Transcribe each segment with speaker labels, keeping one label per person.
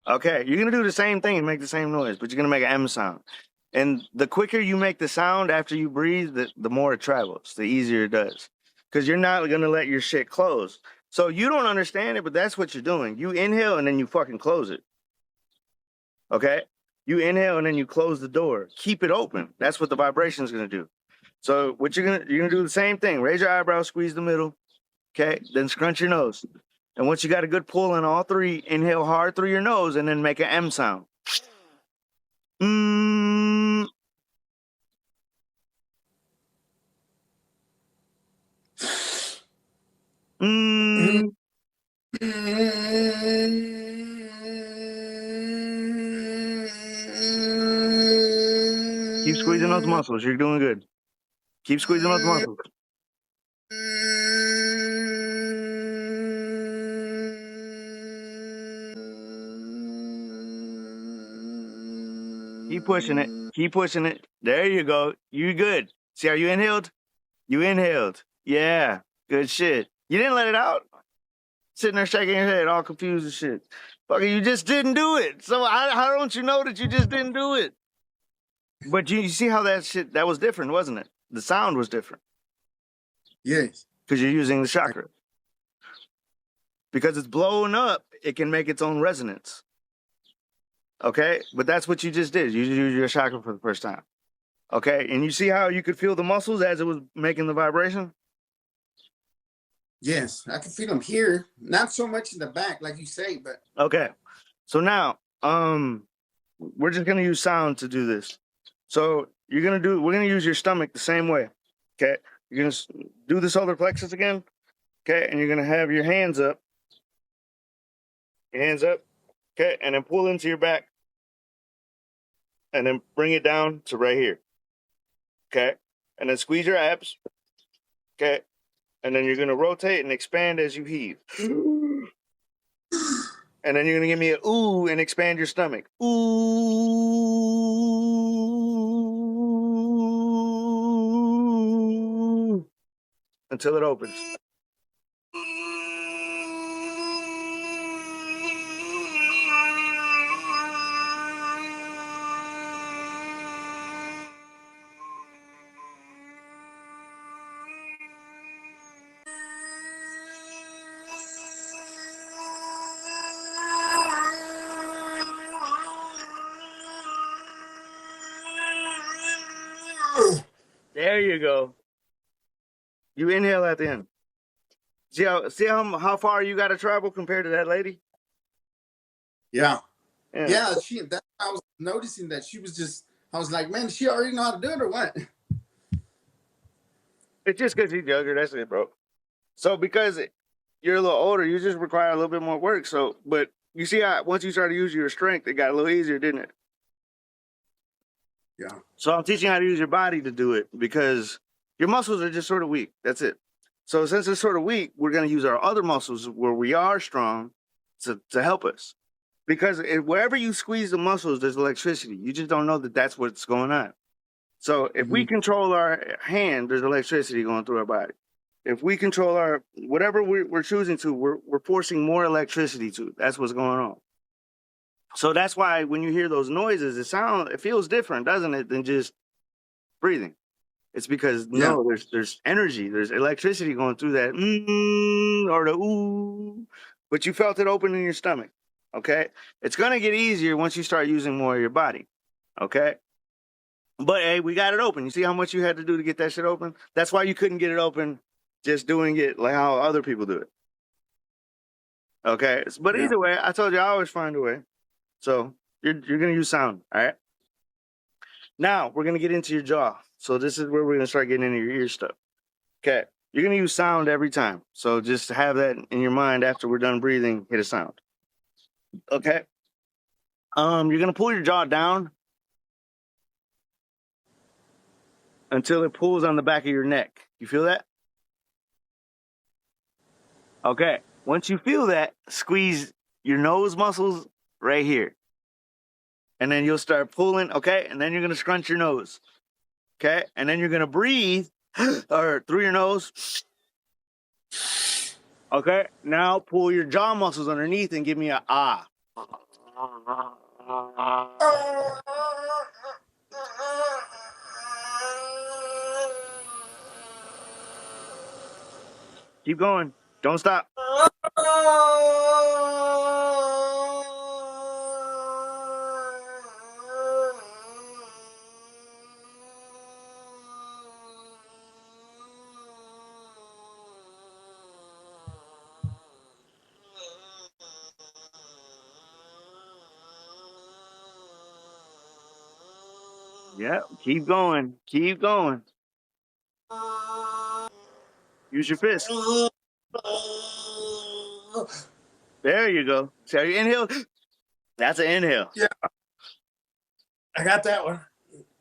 Speaker 1: Okay, you're gonna do the same thing and make the same noise, but you're gonna make an M sound. And the quicker you make the sound after you breathe, the more it travels, the easier it does. Because you're not gonna let your shit close. So you don't understand it, but that's what you're doing. You inhale and then you fucking close it. Okay? You inhale and then you close the door. Keep it open. That's what the vibration is gonna do. So what you're gonna do the same thing. Raise your eyebrows, squeeze the middle. Okay, then scrunch your nose. And once you got a good pull on all three, inhale hard through your nose and then make an M sound. Mm. Mm. Keep squeezing those muscles. You're doing good. Keep squeezing those muscles. Keep pushing it. Keep pushing it. There you go. You good. See how you inhaled? You inhaled. Yeah. Good shit. You didn't let it out? Sitting there shaking your head, all confused and shit. Fucking, you just didn't do it. So how don't you know that you just didn't do it? But you see how that was different, wasn't it? The sound was different.
Speaker 2: Yes.
Speaker 1: Because you're using the chakra. Because it's blowing up, it can make its own resonance. Okay? But that's what you just did. You used your chakra for the first time. Okay? And you see how you could feel the muscles as it was making the vibration?
Speaker 2: Yes, I can feel them here. Not so much in the back, like you say, but...
Speaker 1: Okay. So now, we're just going to use sound to do this. So we're going to use your stomach the same way. Okay? You're going to do the solar plexus again. Okay? And you're going to have your hands up. Your hands up. Okay? And then pull into your back. And then bring it down to right here. Okay? And then squeeze your abs. Okay? And then you're going to rotate and expand as you heave. And then you're going to give me a ooh and expand your stomach. Ooh. Until it opens. There you go. You inhale at the end. See how far you got to travel compared to that lady?
Speaker 2: Yeah. Yeah, I was noticing that she was just, I was like, man, she already know how to do it or what?
Speaker 1: It's just because she's younger. That's it, bro. So because you're a little older, you just require a little bit more work. So, but you see how once you started using your strength, it got a little easier, didn't it?
Speaker 2: Yeah.
Speaker 1: So I'm teaching you how to use your body to do it because your muscles are just sort of weak. That's it. So since it's sort of weak, we're going to use our other muscles where we are strong to help us. Because wherever you squeeze the muscles, there's electricity. You just don't know that that's what's going on. So if we control our hand, there's electricity going through our body. If we control our whatever we're choosing to, we're forcing more electricity to. That's what's going on. So that's why when you hear those noises, it feels different, doesn't it, than just breathing. It's because no, there's energy, there's electricity going through that or the ooh, but you felt it open in your stomach. Okay, it's gonna get easier once you start using more of your body. Okay, but hey, we got it open. You see how much you had to do to get that shit open? That's why you couldn't get it open just doing it like how other people do it. Okay, but either way, I told you I always find a way. So you're gonna use sound, all right? Now we're gonna get into your jaw. So this is where we're gonna start getting into your ear stuff. Okay, you're gonna use sound every time. So just have that in your mind after we're done breathing. Hit a sound. Okay. You're gonna pull your jaw down until it pulls on the back of your neck. You feel that? Okay. Once you feel that, squeeze your nose muscles right here. And then you'll start pulling, okay? And then you're going to scrunch your nose, okay? And then you're going to breathe or through your nose, okay? Now pull your jaw muscles underneath and give me a ah. Keep going. Don't stop. Yeah, keep going. Keep going. Use your fist. There you go. So you inhale. That's an inhale.
Speaker 2: Yeah, I got that one.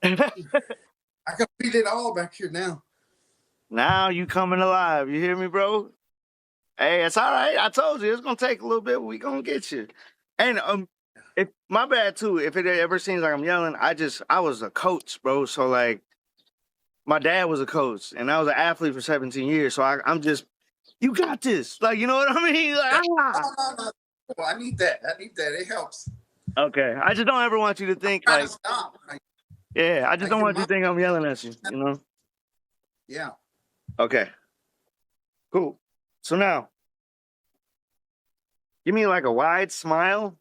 Speaker 2: I can feel it all back here now.
Speaker 1: Now you coming alive. You hear me, bro? Hey, it's all right. I told you it's gonna take a little bit. We gonna get you. And if my bad too. If it ever seems like I'm yelling, I was a coach, bro. So like, my dad was a coach, and I was an athlete for 17 years. So I'm just, you got this. Like, you know what I mean? Like,
Speaker 2: No. Oh, I need that. It helps.
Speaker 1: Okay. I just don't ever want you to think
Speaker 2: Try
Speaker 1: like,
Speaker 2: to stop.
Speaker 1: yeah. I just don't
Speaker 2: your
Speaker 1: want you to think I'm yelling at you. You know?
Speaker 2: Yeah.
Speaker 1: Okay. Cool. So now, give me like a wide smile,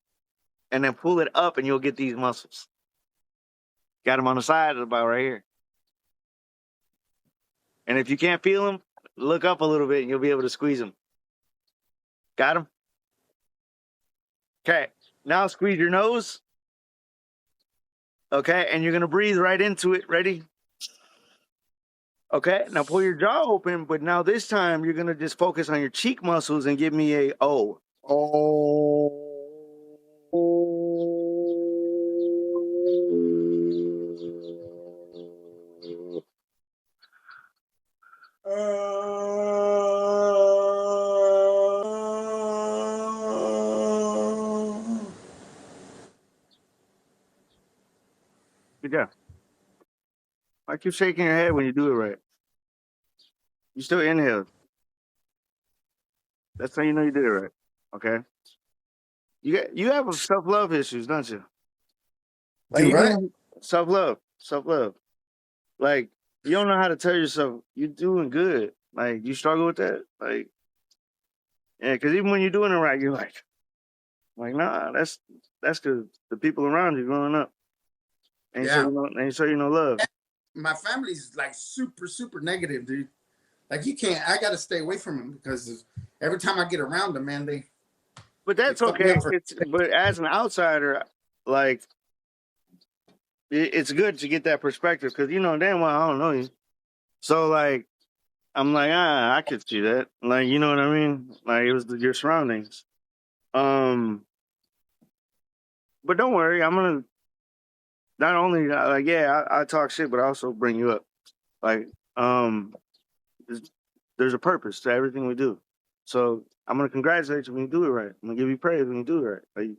Speaker 1: and then pull it up, and you'll get these muscles. Got them on the side about right here. And if you can't feel them, look up a little bit, and you'll be able to squeeze them. Got them? Okay. Now squeeze your nose. Okay. And you're going to breathe right into it. Ready? Okay. Now pull your jaw open, but now this time you're going to just focus on your cheek muscles and give me a O. Oh. Good job. I keep shaking your head when you do it right. You still inhale. That's how you know you did it right. Okay. You have self-love issues, don't you? Like
Speaker 2: You're
Speaker 1: you
Speaker 2: right.
Speaker 1: self-love, self-love. Like you don't know how to tell yourself you're doing good. Like you struggle with that. Like yeah, because even when you're doing it right, you're like nah, that's because the people around you growing up
Speaker 2: Yeah.
Speaker 1: ain't show you no love.
Speaker 2: My family's like super, super negative, dude. Like you can't. I got to stay away from them because every time I get around them, man, they
Speaker 1: But that's
Speaker 2: fuck me
Speaker 1: okay.
Speaker 2: up for.
Speaker 1: But as an outsider, like it's good to get that perspective because you know damn well I don't know you. So like I'm like I could see that. Like you know what I mean? Like it was your surroundings. But don't worry, I'm gonna not only like yeah I talk shit, but I also bring you up. Like um, there's a purpose to everything we do. So I'm gonna congratulate you when you do it right. I'm gonna give you praise when you do it right. Like,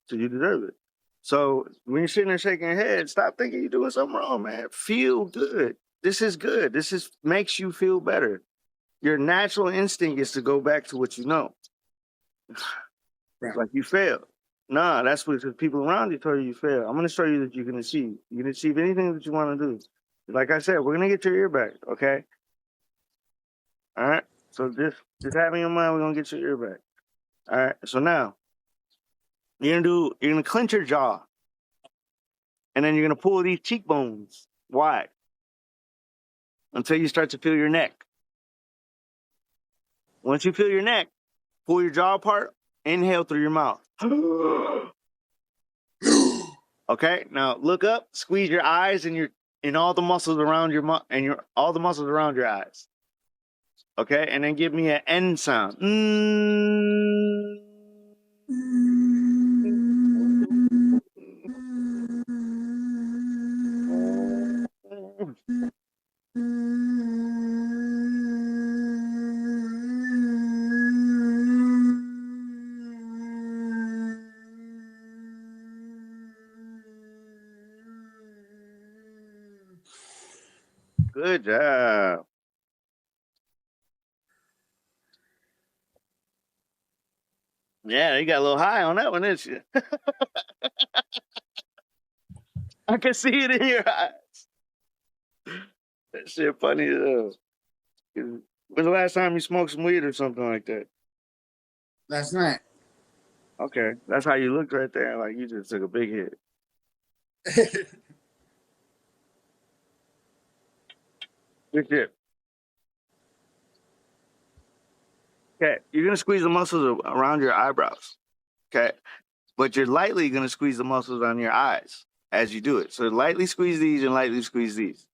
Speaker 1: so you deserve it. So when you're sitting there shaking your head, stop thinking you're doing something wrong, man. Feel good. This is good. This is makes you feel better. Your natural instinct is to go back to what you know.
Speaker 2: Right.
Speaker 1: Like you failed. Nah, that's what the people around you told you failed. I'm gonna show you that you can achieve. You can achieve anything that you want to do. Like I said, we're gonna get your ear back, okay? All right. So just have in your mind we're gonna get your ear back. All right. So now you're gonna clench your jaw, and then you're gonna pull these cheekbones wide until you start to feel your neck. Once you feel your neck, pull your jaw apart, inhale through your mouth. Okay, now look up, squeeze your eyes and all the muscles around all the muscles around your eyes. Okay, and then give me an N sound. Good job. Yeah, you got a little high on that one, didn't you? I can see it in your eyes. That shit funny as hell. When's the last time you smoked some weed or something like that?
Speaker 2: Last night.
Speaker 1: Okay, that's how you looked right there. Like you just took a big hit. Good shit. Okay, you're gonna squeeze the muscles around your eyebrows. Okay, but you're lightly gonna squeeze the muscles on your eyes as you do it. So lightly squeeze these and lightly squeeze these,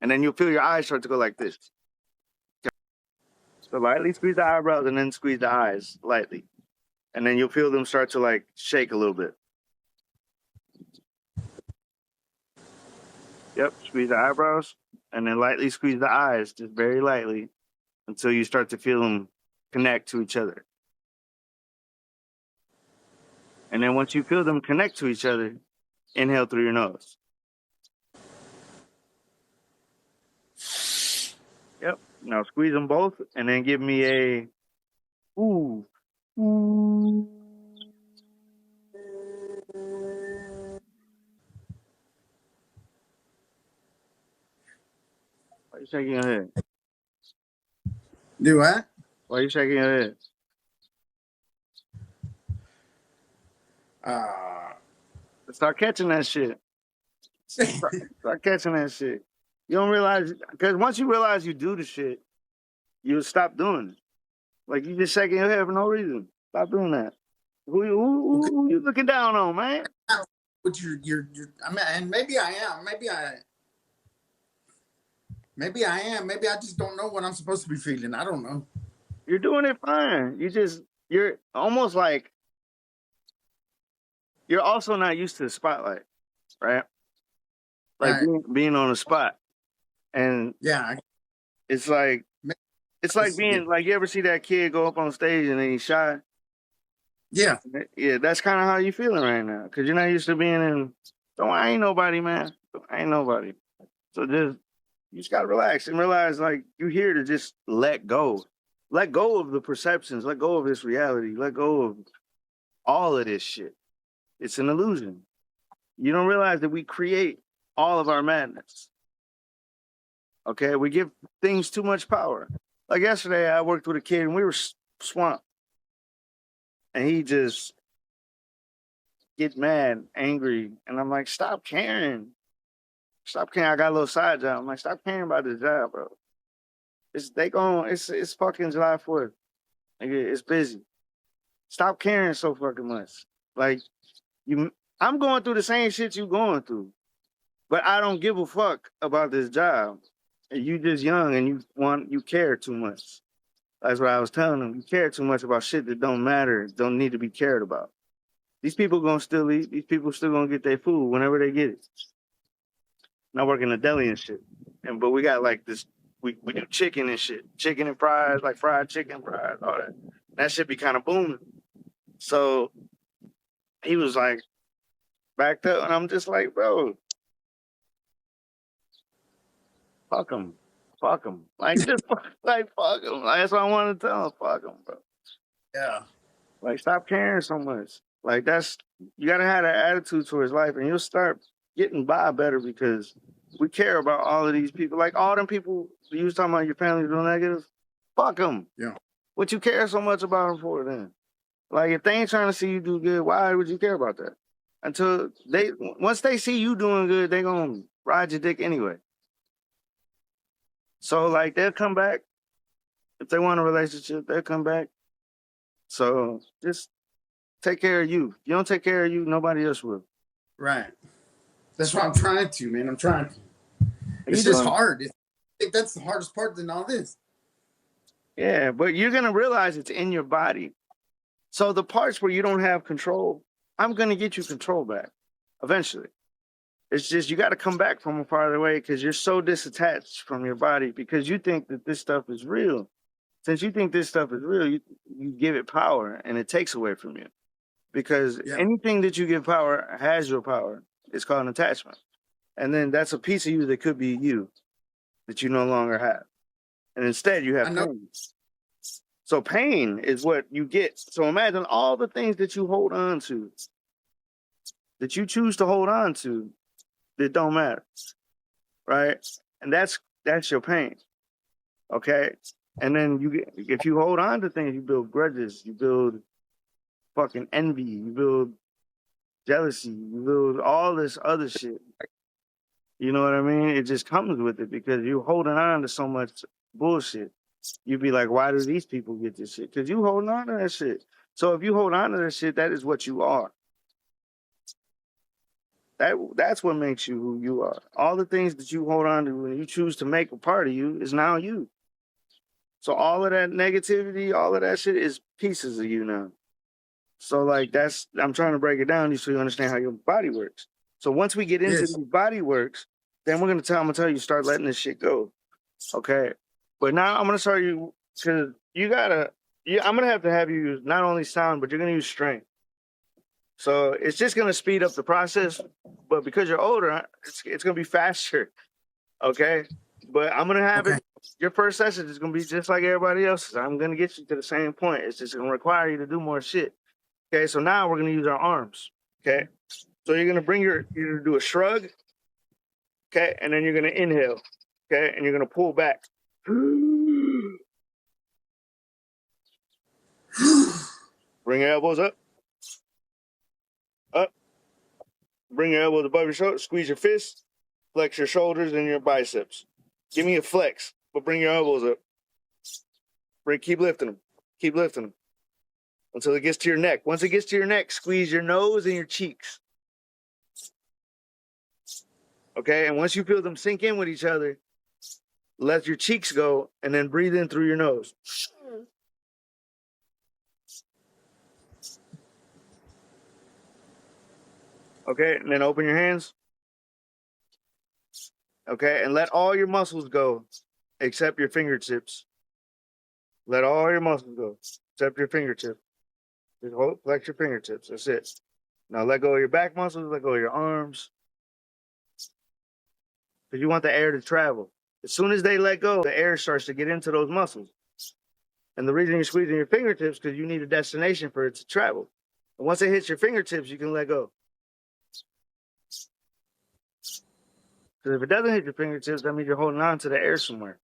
Speaker 1: and then you'll feel your eyes start to go like this. Okay. So lightly squeeze the eyebrows and then squeeze the eyes lightly, and then you'll feel them start to like shake a little bit. Yep, squeeze the eyebrows and then lightly squeeze the eyes, just very lightly, until you start to feel them connect to each other. And then once you feel them connect to each other, inhale through your nose. Yep. Now squeeze them both and then give me a ooh. Ooh. Why are you shaking your head?
Speaker 2: Do what?
Speaker 1: Why are you shaking your head? Start catching that shit. Start catching that shit. You don't realize, because once you realize you do the shit, you'll stop doing it. Like you just shaking your head for no reason. Stop doing that. Who you looking down on, man?
Speaker 2: But you're I mean, and maybe I am. Maybe I am. Maybe I just don't know what I'm supposed to be feeling. I don't know.
Speaker 1: You're doing it fine. You're almost like you're also not used to the spotlight, right? Like
Speaker 2: Right.
Speaker 1: being on the spot. And
Speaker 2: Yeah.
Speaker 1: it's like being like, you ever see that kid go up on stage and then he's shy?
Speaker 2: Yeah.
Speaker 1: Yeah, that's kind of how you feeling right now. Cause you're not used to being in, I ain't nobody, man. I ain't nobody. So you just gotta relax and realize like you're here to just let go. Let go of the perceptions, let go of this reality, let go of all of this shit. It's an illusion. You don't realize that we create all of our madness. Okay, we give things too much power. Like yesterday, I worked with a kid and we were swamped, and he just gets mad, angry, and I'm like, "Stop caring, stop caring." I got a little side job. I'm like, "Stop caring about this job, bro. It's fucking July 4th. Like, it's busy. Stop caring so fucking much. Like I'm going through the same shit you going through, but I don't give a fuck about this job. And you just young and you care too much." That's what I was telling them. You care too much about shit that don't matter, don't need to be cared about. These people gonna still eat. These people still gonna get their food whenever they get it. And I work in a deli and shit. But we got like this, we do chicken and shit. Chicken and fries, like fried chicken, fries, all that. That shit be kind of booming. So he was like backed up and I'm just like, bro, fuck him. Fuck him. Like just like fuck him. Like, that's what I wanted to tell him. Fuck him, bro.
Speaker 2: Yeah.
Speaker 1: Like stop caring so much. Like you gotta have that attitude towards life and you'll start getting by better because we care about all of these people. Like all them people you was talking about your family doing negative, fuck them.
Speaker 2: Yeah.
Speaker 1: What you care so much about them for then? Like if they ain't trying to see you do good, why would you care about that? Once they see you doing good, they gonna ride your dick anyway. So like they'll come back. If they want a relationship, they'll come back. So just take care of you. If you don't take care of you, nobody else will.
Speaker 2: Right. That's what I'm trying to, man. I'm trying to. It's just hard. I think that's the hardest part than all this.
Speaker 1: Yeah, but you're going to realize it's in your body. So the parts where you don't have control, I'm going to get you control back eventually. It's just you got to come back from farther away because you're so disattached from your body because you think that this stuff is real. Since you think this stuff is real, you give it power and it takes away from you. Because anything that you give power has your power. It's called an attachment. And then that's a piece of you that could be you that you no longer have. And instead you have pain. So pain is what you get. So imagine all the things that you hold on to, that you choose to hold on to, that don't matter, right? And that's your pain, okay? And then if you hold on to things, you build grudges, you build fucking envy, you build jealousy, you build all this other shit. You know what I mean? It just comes with it because you're holding on to so much bullshit. You'd be like, why do these people get this shit? Because you holding on to that shit. So if you hold on to that shit, that is what you are. That's what makes you who you are. All the things that you hold on to when you choose to make a part of you is now you. So all of that negativity, all of that shit is pieces of you now. So like I'm trying to break it down so you understand how your body works. So once we get into these body works, then I'm gonna tell you start letting this shit go. Okay. But now I'm gonna start you because I'm gonna have to have you use not only sound, but you're gonna use strength. So it's just gonna speed up the process, but because you're older, it's gonna be faster. Okay. But I'm gonna have it. Your first session is gonna be just like everybody else's. I'm gonna get you to the same point. It's just gonna require you to do more shit. Okay, so now we're gonna use our arms. Okay. So you're gonna you're gonna do a shrug. Okay, and then you're gonna inhale. Okay, and you're gonna pull back. Bring your elbows up. Up. Bring your elbows above your shoulder. Squeeze your fists. Flex your shoulders and your biceps. Give me a flex, but bring your elbows up. Keep lifting them. Keep lifting them until it gets to your neck. Once it gets to your neck, squeeze your nose and your cheeks. Okay, and once you feel them sink in with each other, let your cheeks go and then breathe in through your nose. Okay, and then open your hands. Okay, and let all your muscles go except your fingertips. Let all your muscles go except your fingertips. Just flex your fingertips. That's it. Now let go of your back muscles, let go of your arms. Because you want the air to travel. As soon as they let go, the air starts to get into those muscles. And the reason you're squeezing your fingertips is because you need a destination for it to travel. And once it hits your fingertips, you can let go. Because if it doesn't hit your fingertips, that means you're holding on to the air somewhere.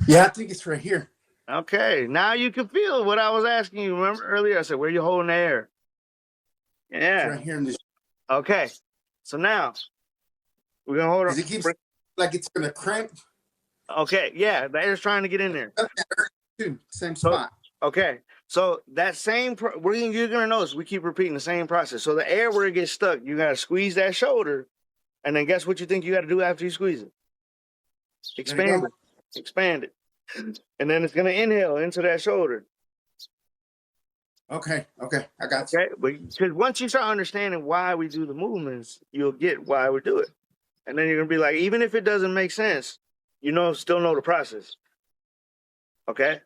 Speaker 2: Yeah, I think it's right here.
Speaker 1: Okay, now you can feel what I was asking you. Remember earlier I said, where are you holding the air? Yeah.
Speaker 2: It's right here in this.
Speaker 1: Okay, so now we're going to hold on.
Speaker 2: It keeps like it's going to cramp.
Speaker 1: Okay, yeah, the air's trying to get in there.
Speaker 2: Same spot.
Speaker 1: Okay, so that same, you're going to notice we keep repeating the same process. So the air where it gets stuck, you got to squeeze that shoulder, and then guess what you think you got to do after you squeeze it? Expand it. Expand it. And then it's going to inhale into that shoulder.
Speaker 2: Okay, I got you.
Speaker 1: Okay, because once you start understanding why we do the movements, you'll get why we do it. And then you're going to be like, even if it doesn't make sense, still know the process. Okay?